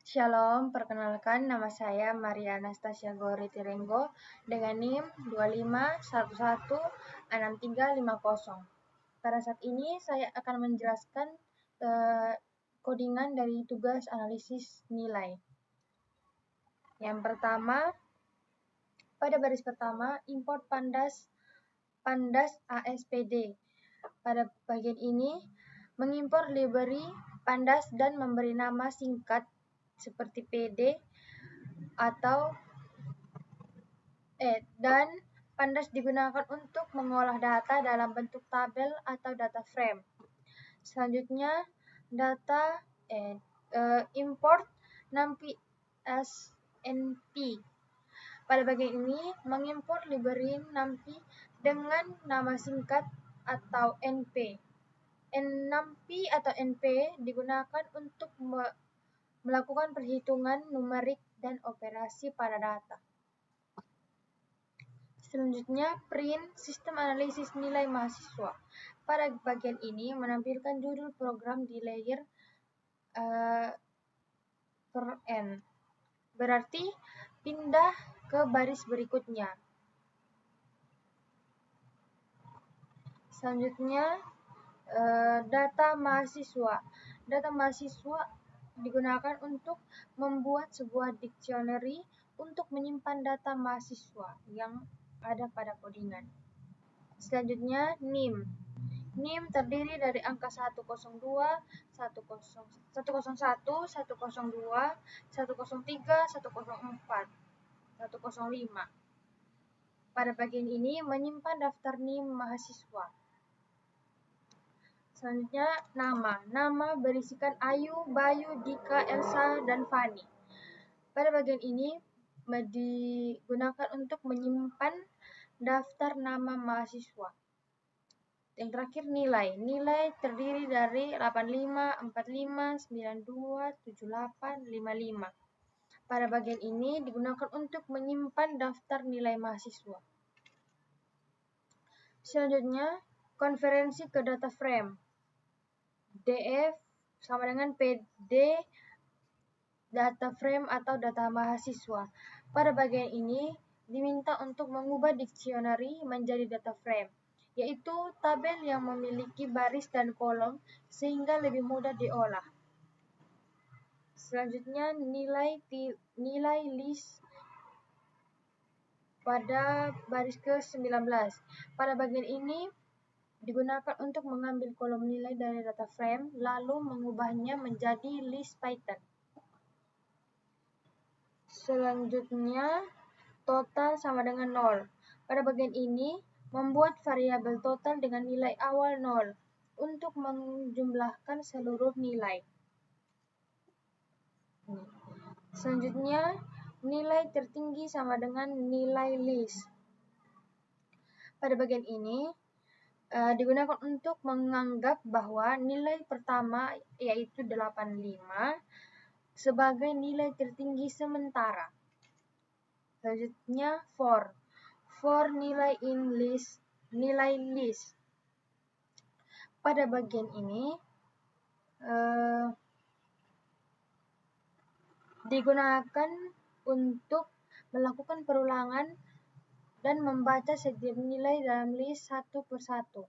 Shalom, perkenalkan nama saya Maria Anastasia Gori Tirenggo dengan NIM 25116350. Pada saat ini saya akan menjelaskan kodingan dari tugas analisis nilai. Yang pertama, pada baris pertama, import pandas ASPD. Pada bagian ini, mengimpor library pandas dan memberi nama singkat seperti PD atau dan pandas digunakan untuk mengolah data dalam bentuk tabel atau data frame. Selanjutnya, import NumPy SNP. Pada bagian ini, mengimpor library NumPy dengan nama singkat atau NP. NumPy atau NP digunakan untuk melakukan perhitungan numerik dan operasi pada data. Selanjutnya, print sistem analisis nilai mahasiswa. Pada bagian ini menampilkan judul program di layer per N. Berarti pindah ke baris berikutnya. Selanjutnya, data mahasiswa. Data mahasiswa digunakan untuk membuat sebuah dictionary untuk menyimpan data mahasiswa yang ada pada kodingan. Selanjutnya, NIM. NIM terdiri dari angka 102, 101, 102, 103, 104, 105. Pada bagian ini menyimpan daftar NIM mahasiswa. Selanjutnya, nama. Nama berisikan Ayu, Bayu, Dika, Elsa, dan Fani. Pada bagian ini digunakan untuk menyimpan daftar nama mahasiswa. Yang terakhir, nilai. Nilai terdiri dari 85, 45, 92, 78, 55. Pada bagian ini digunakan untuk menyimpan daftar nilai mahasiswa. Selanjutnya, konferensi ke data frame. DF sama dengan PD data frame atau data mahasiswa. Pada bagian ini diminta untuk mengubah dictionary menjadi data frame, yaitu tabel yang memiliki baris dan kolom sehingga lebih mudah diolah. Selanjutnya, nilai list pada baris ke-19. Pada bagian ini digunakan untuk mengambil kolom nilai dari data frame lalu mengubahnya menjadi list Python. Selanjutnya, total sama dengan 0. Pada bagian ini, membuat variabel total dengan nilai awal 0 untuk menjumlahkan seluruh nilai. Selanjutnya, nilai tertinggi sama dengan nilai list. Pada bagian ini, digunakan untuk menganggap bahwa nilai pertama, yaitu 85, sebagai nilai tertinggi sementara. Selanjutnya, for nilai in list, nilai list. Pada bagian ini digunakan untuk melakukan perulangan dan membaca setiap nilai dalam list satu persatu.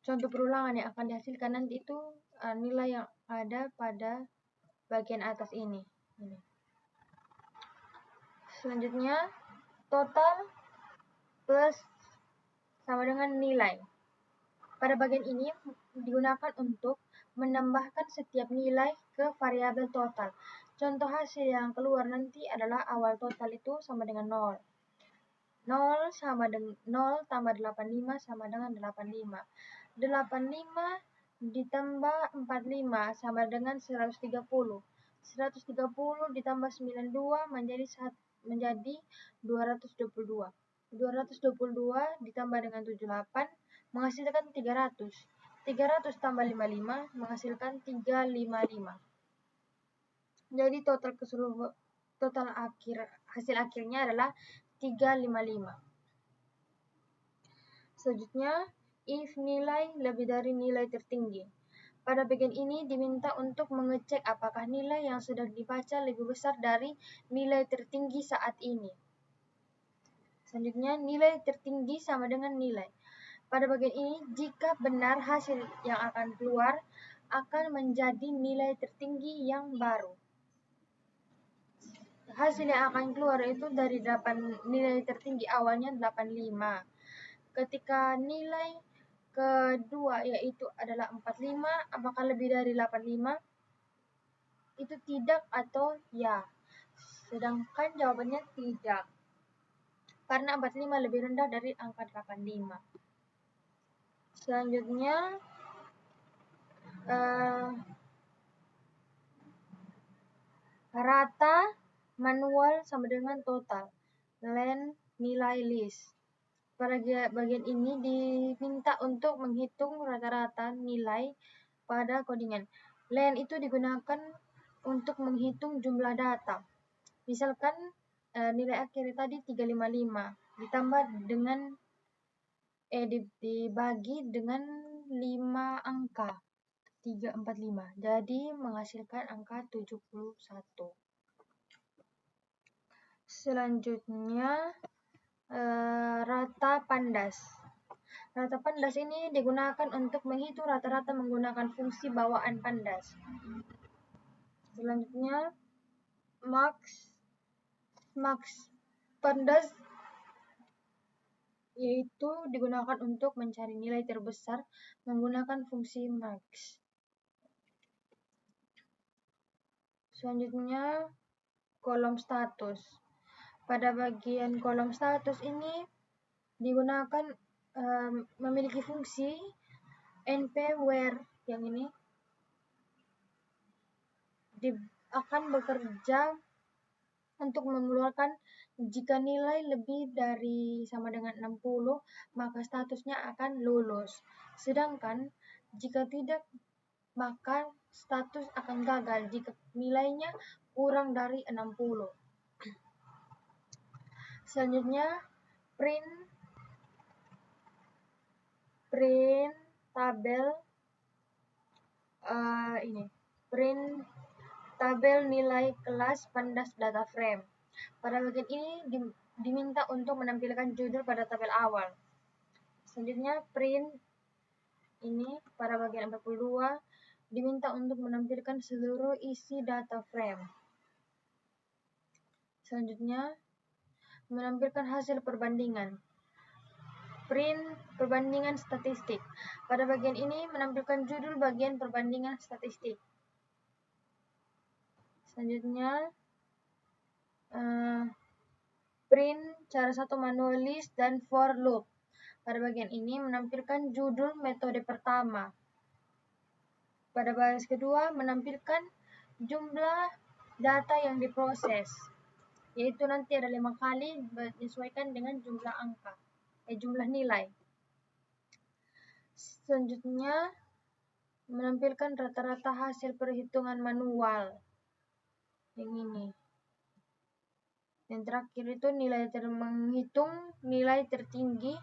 Contoh perulangan yang akan dihasilkan nanti itu nilai yang ada pada bagian atas ini. Selanjutnya, total plus sama dengan nilai. Pada bagian ini digunakan untuk menambahkan setiap nilai ke variabel total. Contoh hasil yang keluar nanti adalah awal total itu sama dengan 0. 0 sama dengan 0 tambah 85 sama dengan 85. 85 ditambah 45 sama dengan 130. 130 ditambah 92 menjadi 222. 222 ditambah dengan 78 menghasilkan 300. 300 tambah 55 menghasilkan 355. Jadi hasil akhirnya adalah 355. Selanjutnya, if nilai lebih dari nilai tertinggi. Pada bagian ini diminta untuk mengecek apakah nilai yang sudah dibaca lebih besar dari nilai tertinggi saat ini. Selanjutnya, nilai tertinggi sama dengan nilai. Pada bagian ini, jika benar hasil yang akan keluar akan menjadi nilai tertinggi yang baru. Hasil yang akan keluar itu dari nilai tertinggi awalnya 85. Ketika nilai kedua yaitu adalah 45, apakah lebih dari 85? Itu tidak atau ya. Sedangkan jawabannya tidak. Karena 45 lebih rendah dari angka 85. Selanjutnya, rata manual sama dengan total. Len nilai list. Pada bagian ini diminta untuk menghitung rata-rata nilai pada codingan. Len itu digunakan untuk menghitung jumlah data. Misalkan nilai akhir tadi 355 ditambah dengan dibagi dengan 5 angka 345. Jadi menghasilkan angka 71. Selanjutnya rata pandas. Rata pandas ini digunakan untuk menghitung rata-rata menggunakan fungsi bawaan pandas. Selanjutnya max pandas yaitu digunakan untuk mencari nilai terbesar menggunakan fungsi max. Selanjutnya kolom status. Pada bagian kolom status ini digunakan memiliki fungsi np where yang ini akan bekerja untuk mengeluarkan jika nilai lebih dari sama dengan 60 maka statusnya akan lulus. Sedangkan jika tidak maka status akan gagal jika nilainya kurang dari 60. Selanjutnya print tabel nilai kelas pandas data frame. Pada bagian ini diminta untuk menampilkan judul pada tabel awal. Selanjutnya print ini pada bagian 42 diminta untuk menampilkan seluruh isi data frame. Selanjutnya menampilkan hasil perbandingan. Print perbandingan statistik. Pada bagian ini menampilkan judul bagian perbandingan statistik. Selanjutnya print cara satu manual list dan for loop. Pada bagian ini menampilkan judul metode pertama. Pada baris kedua menampilkan jumlah data yang diproses, yaitu nanti ada 5 kali menyesuaikan dengan jumlah angka, jumlah nilai. Selanjutnya menampilkan rata-rata hasil perhitungan manual. Yang ini. Yang terakhir itu menghitung nilai tertinggi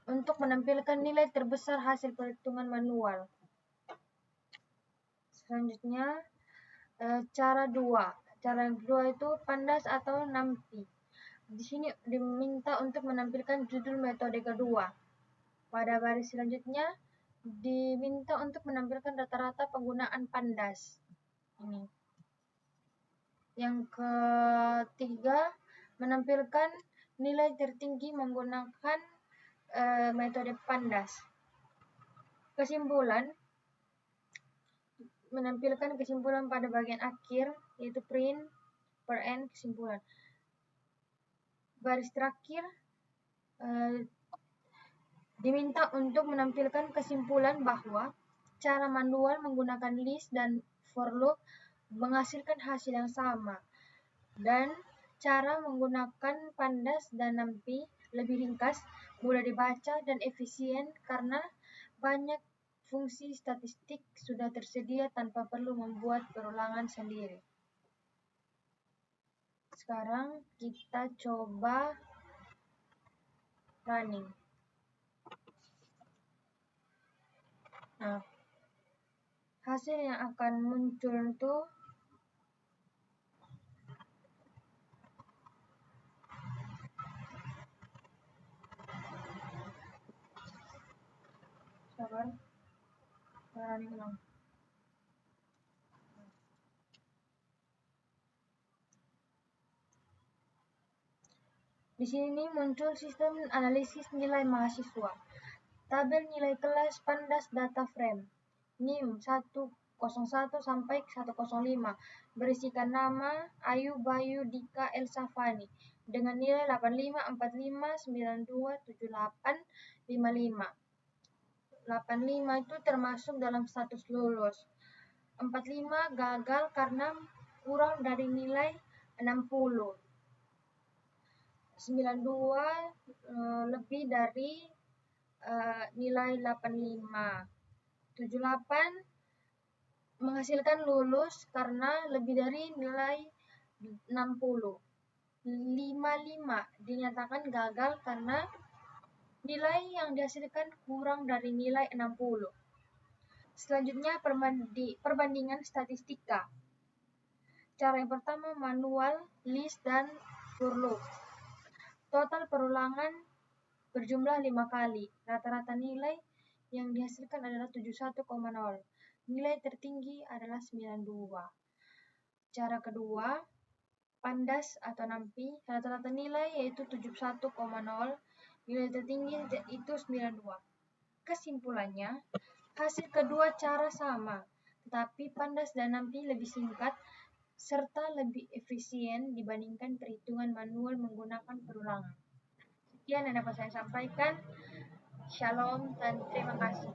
untuk menampilkan nilai terbesar hasil perhitungan manual. Selanjutnya cara yang kedua itu pandas atau NumPy. Di sini diminta untuk menampilkan judul metode kedua. Pada baris selanjutnya diminta untuk menampilkan rata-rata penggunaan pandas. Ini. Yang ketiga menampilkan nilai tertinggi menggunakan metode pandas. Kesimpulan menampilkan kesimpulan pada bagian akhir yaitu print per end kesimpulan. Baris terakhir diminta untuk menampilkan kesimpulan bahwa cara manual menggunakan list dan for loop menghasilkan hasil yang sama dan cara menggunakan pandas dan NumPy lebih ringkas, mudah dibaca dan efisien karena banyak fungsi statistik sudah tersedia tanpa perlu membuat perulangan sendiri. Sekarang kita coba running. Nah, hasil yang akan muncul tuh sabar, ini ulang. Di sini muncul sistem analisis nilai mahasiswa. Tabel nilai kelas Pandas Data Frame NIM 101 sampai 105 berisikan nama Ayu Bayu Dika Elsa Fani dengan nilai 85, 45, 92, 78, 55. 85 itu termasuk dalam status lulus. 45 gagal karena kurang dari nilai 60. 92 lebih dari nilai 85. 78 menghasilkan lulus karena lebih dari nilai 60. 55 dinyatakan gagal karena nilai yang dihasilkan kurang dari nilai 60. Selanjutnya perbandingan statistika. Cara yang pertama manual, list, dan for loop. Total perulangan berjumlah 5 kali. Rata-rata nilai yang dihasilkan adalah 71,0. Nilai tertinggi adalah 92. Cara kedua, Pandas atau NAMPI. Rata-rata nilai yaitu 71,0. Nilai tertinggi itu 92. Kesimpulannya, hasil kedua cara sama, tetapi Pandas dan NAMPI lebih singkat serta lebih efisien dibandingkan perhitungan manual menggunakan perulangan. Sekian yang dapat saya sampaikan. Shalom dan terima kasih.